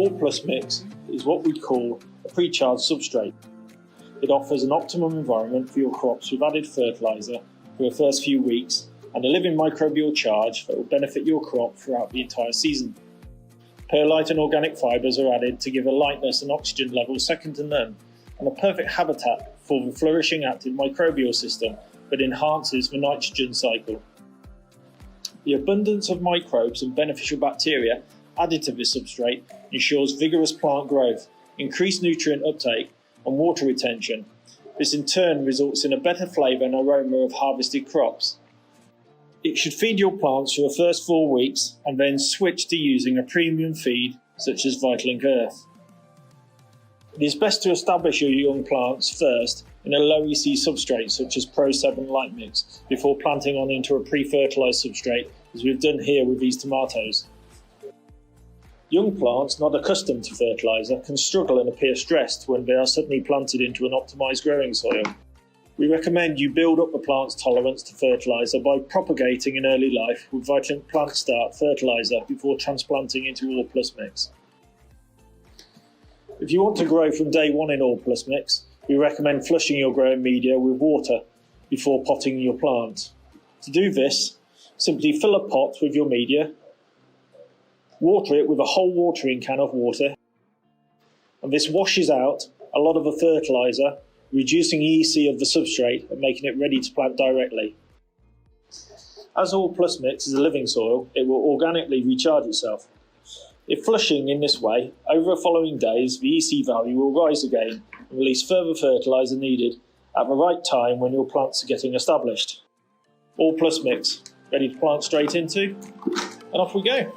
ALL+MIX is what we call a pre-charged substrate. It offers an optimum environment for your crops with added fertiliser for the first few weeks and a living microbial charge that will benefit your crop throughout the entire season. Perlite and organic fibres are added to give a lightness and oxygen level second to none, and a perfect habitat for the flourishing active microbial system that enhances the nitrogen cycle. The abundance of microbes and beneficial bacteria added to this substrate ensures vigorous plant growth, increased nutrient uptake and water retention. This in turn results in a better flavour and aroma of harvested crops. It should feed your plants for the first 4 weeks and then switch to using a premium feed such as Vitalink Earth. It is best to establish your young plants first in a low EC substrate such as Pro7 light mix before planting on into a pre-fertilised substrate, as we've done here with these tomatoes. Young plants not accustomed to fertiliser can struggle and appear stressed when they are suddenly planted into an optimised growing soil. We recommend you build up the plant's tolerance to fertiliser by propagating in early life with Vitalink Plant Start fertiliser before transplanting into ALL+MIX. If you want to grow from day one in ALL+MIX, we recommend flushing your growing media with water before potting your plant. To do this, simply fill a pot with your media, water it with a whole watering can of water, and this washes out a lot of the fertiliser, reducing the EC of the substrate and making it ready to plant directly. As ALL+MIX is a living soil, it will organically recharge itself. If flushing in this way, over the following days the EC value will rise again and release further fertiliser needed at the right time when your plants are getting established. ALL+MIX, ready to plant straight into, and off we go.